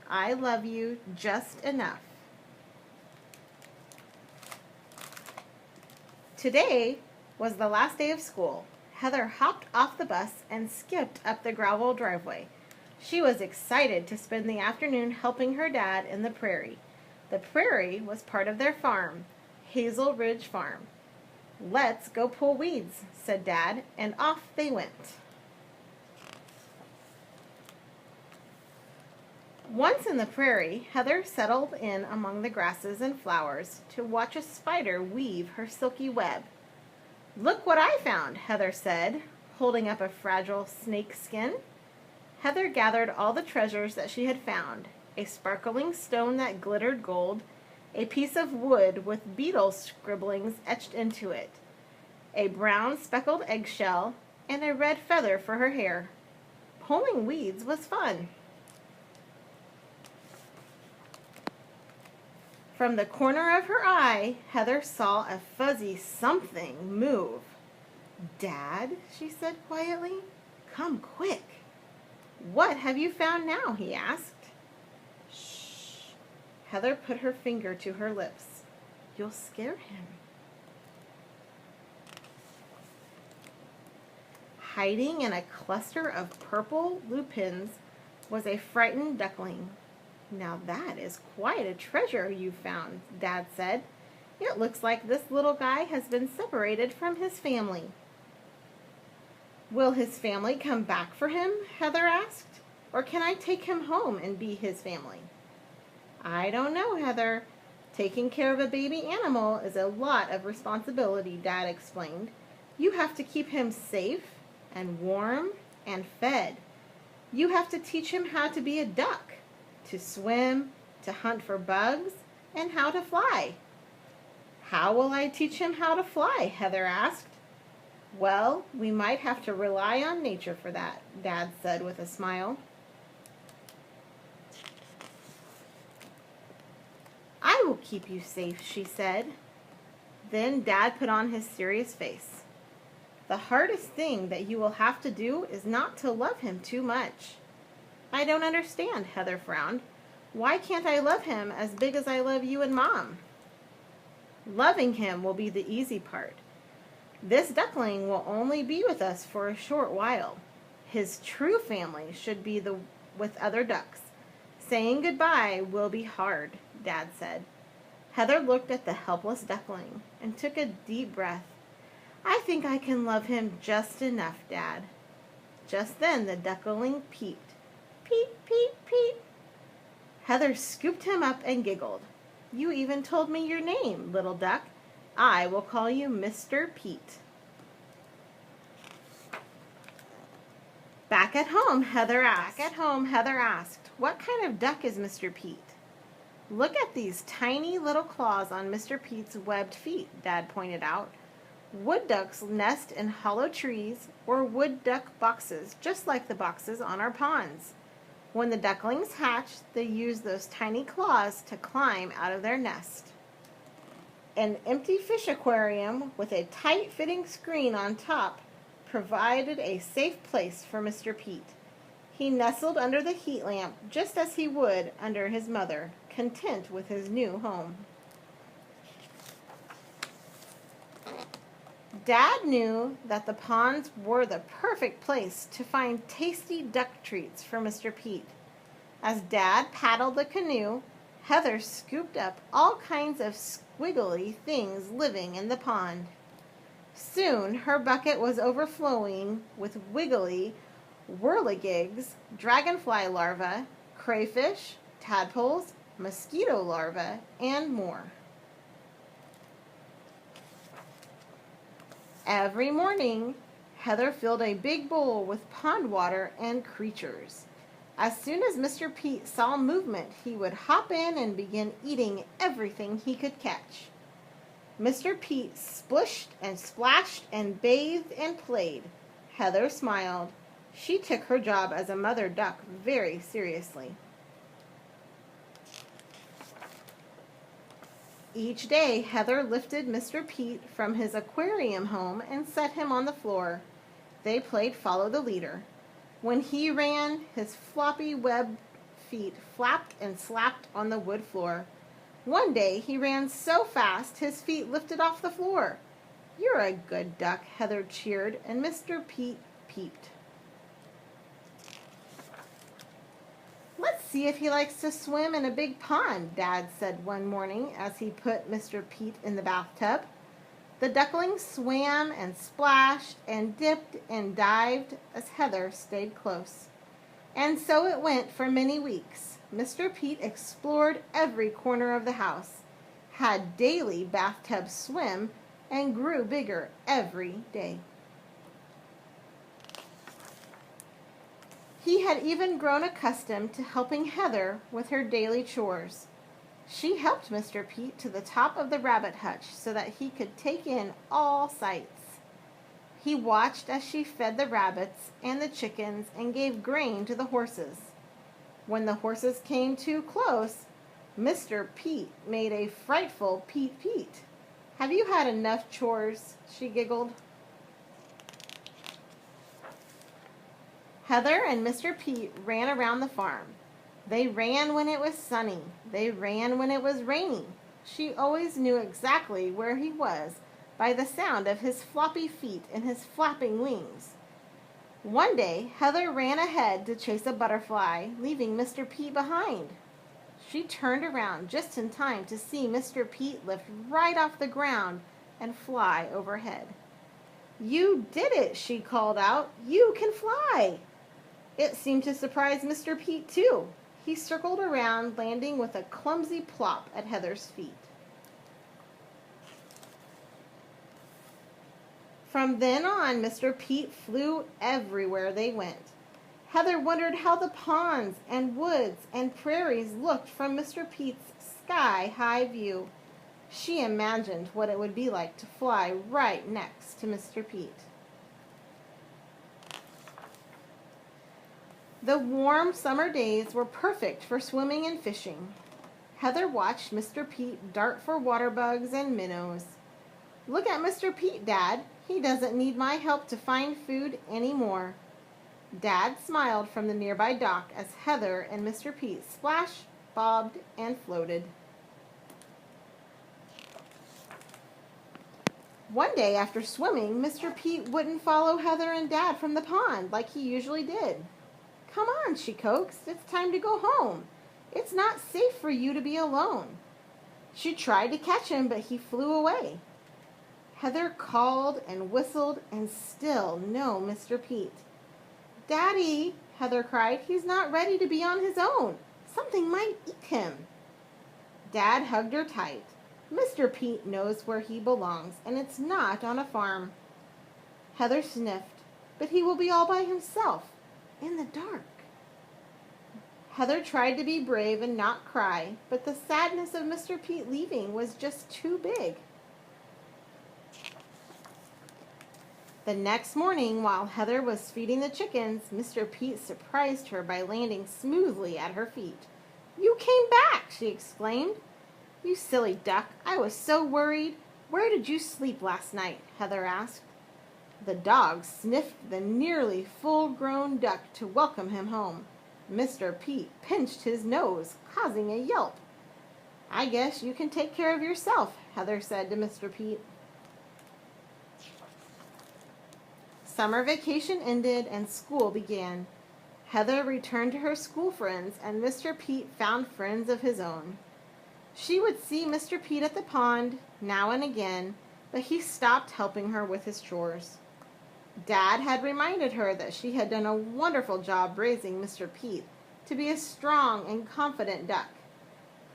I love you just enough. Today was the last day of school. Heather hopped off the bus and skipped up the gravel driveway. She was excited to spend the afternoon helping her dad in the prairie. The prairie was part of their farm, Hazel Ridge Farm. "Let's go pull weeds," said Dad, and off they went. Once in the prairie, Heather settled in among the grasses and flowers to watch a spider weave her silky web. "Look what I found," Heather said, holding up a fragile snake skin. Heather gathered all the treasures that she had found: a sparkling stone that glittered gold, a piece of wood with beetle scribblings etched into it, a brown speckled eggshell, and a red feather for her hair. Pulling weeds was fun. From the corner of her eye, Heather saw a fuzzy something move. "Dad," she said quietly, "come quick." "What have you found now?" he asked. "Shh." Heather put her finger to her lips. "You'll scare him." Hiding in a cluster of purple lupins was a frightened duckling. "Now that is quite a treasure you found," Dad said. "It looks like this little guy has been separated from his family." "Will his family come back for him?" Heather asked. "Or can I take him home and be his family?" "I don't know, Heather. Taking care of a baby animal is a lot of responsibility," Dad explained. "You have to keep him safe and warm and fed. You have to teach him how to be a duck, to swim, to hunt for bugs, and how to fly." "How will I teach him how to fly?" Heather asked. "Well, we might have to rely on nature for that," Dad said with a smile. "I will keep you safe," she said. Then Dad put on his serious face. "The hardest thing that you will have to do is not to love him too much." "I don't understand," Heather frowned. "Why can't I love him as big as I love you and Mom?" "Loving him will be the easy part. This duckling will only be with us for a short while. His true family should be with other ducks. Saying goodbye will be hard," Dad said. Heather looked at the helpless duckling and took a deep breath. "I think I can love him just enough, Dad." Just then the duckling peeped. "Peep, peep, peep." Heather scooped him up and giggled. "You even told me your name, little duck. I will call you Mr. Pete." Back at home, Heather asked, "What kind of duck is Mr. Pete?" "Look at these tiny little claws on Mr. Pete's webbed feet," Dad pointed out. "Wood ducks nest in hollow trees or wood duck boxes, just like the boxes on our ponds. When the ducklings hatch, they use those tiny claws to climb out of their nest." An empty fish aquarium with a tight-fitting screen on top provided a safe place for Mr. Pete. He nestled under the heat lamp just as he would under his mother, content with his new home. Dad knew that the ponds were the perfect place to find tasty duck treats for Mr. Pete. As Dad paddled the canoe, Heather scooped up all kinds of squiggly things living in the pond. Soon her bucket was overflowing with wiggly whirligigs, dragonfly larvae, crayfish, tadpoles, mosquito larvae, and more. Every morning, Heather filled a big bowl with pond water and creatures. As soon as Mr. Pete saw movement, he would hop in and begin eating everything he could catch. Mr. Pete splished and splashed and bathed and played. Heather smiled. She took her job as a mother duck very seriously. Each day, Heather lifted Mr. Pete from his aquarium home and set him on the floor. They played follow the leader. When he ran, his floppy web feet flapped and slapped on the wood floor. One day he ran so fast his feet lifted off the floor. "You're a good duck," Heather cheered, and Mr. Pete peeped. "Let's see if he likes to swim in a big pond," Dad said one morning as he put Mr. Pete in the bathtub. The duckling swam and splashed and dipped and dived as Heather stayed close. And so it went for many weeks. Mr. Pete explored every corner of the house, had daily bathtub swim, and grew bigger every day. He had even grown accustomed to helping Heather with her daily chores. She helped Mr. Pete to the top of the rabbit hutch so that he could take in all sights. He watched as she fed the rabbits and the chickens and gave grain to the horses. When the horses came too close, Mr. Pete made a frightful peet-peet. "Have you had enough chores?" she giggled. Heather and Mr. Pete ran around the farm. They ran when it was sunny. They ran when it was rainy. She always knew exactly where he was by the sound of his floppy feet and his flapping wings. One day, Heather ran ahead to chase a butterfly, leaving Mr. Pete behind. She turned around just in time to see Mr. Pete lift right off the ground and fly overhead. "You did it," she called out. "You can fly." It seemed to surprise Mr. Pete, too. He circled around, landing with a clumsy plop at Heather's feet. From then on, Mr. Pete flew everywhere they went. Heather wondered how the ponds and woods and prairies looked from Mr. Pete's sky-high view. She imagined what it would be like to fly right next to Mr. Pete. The warm summer days were perfect for swimming and fishing. Heather watched Mr. Pete dart for water bugs and minnows. "Look at Mr. Pete, Dad. He doesn't need my help to find food anymore." Dad smiled from the nearby dock as Heather and Mr. Pete splashed, bobbed, and floated. One day after swimming, Mr. Pete wouldn't follow Heather and Dad from the pond like he usually did. "Come on," she coaxed. "It's time to go home. It's not safe for you to be alone." She tried to catch him, but he flew away. Heather called and whistled, and still no Mr. Pete. "Daddy," Heather cried, "he's not ready to be on his own. Something might eat him." Dad hugged her tight. "Mr. Pete knows where he belongs, and it's not on a farm." Heather sniffed. "But he will be all by himself, in the dark." Heather tried to be brave and not cry, but the sadness of Mr. Pete leaving was just too big. The next morning, while Heather was feeding the chickens, Mr. Pete surprised her by landing smoothly at her feet. "You came back!" she exclaimed. "You silly duck, I was so worried. Where did you sleep last night?" Heather asked. The dog sniffed the nearly full-grown duck to welcome him home. Mr. Pete pinched his nose, causing a yelp. "I guess you can take care of yourself," Heather said to Mr. Pete. Summer vacation ended and school began. Heather returned to her school friends, and Mr. Pete found friends of his own. She would see Mr. Pete at the pond now and again, but he stopped helping her with his chores. Dad had reminded her that she had done a wonderful job raising Mr. Pete to be a strong and confident duck.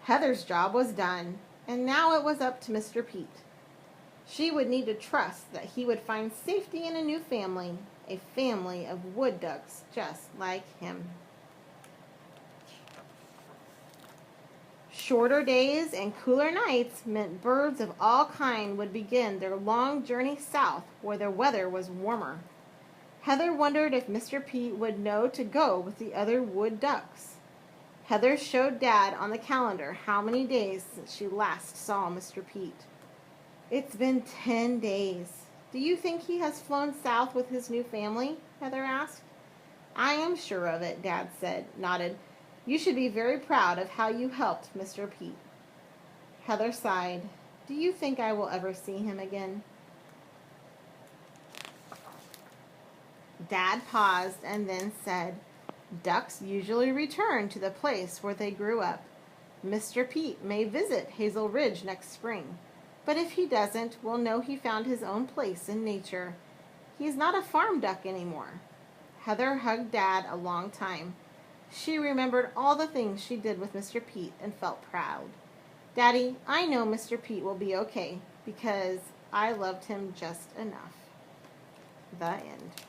Heather's job was done, and now it was up to Mr. Pete. She would need to trust that he would find safety in a new family, a family of wood ducks just like him. Shorter days and cooler nights meant birds of all kinds would begin their long journey south where the weather was warmer. Heather wondered if Mr. Pete would know to go with the other wood ducks. Heather showed Dad on the calendar how many days since she last saw Mr. Pete. "It's been 10 days. Do you think he has flown south with his new family?" Heather asked. "I am sure of it," Dad nodded. You should be very proud of how you helped Mr. Pete. Heather sighed. Do you think I will ever see him again? Dad paused and then said, Ducks usually return to the place where they grew up. Mr. Pete may visit Hazel Ridge next spring, but if he doesn't, we'll know he found his own place in nature. He's not a farm duck anymore. Heather hugged Dad a long time. She remembered all the things she did with Mr. Pete and felt proud. Daddy, I know Mr. Pete will be okay because I loved him just enough. The end.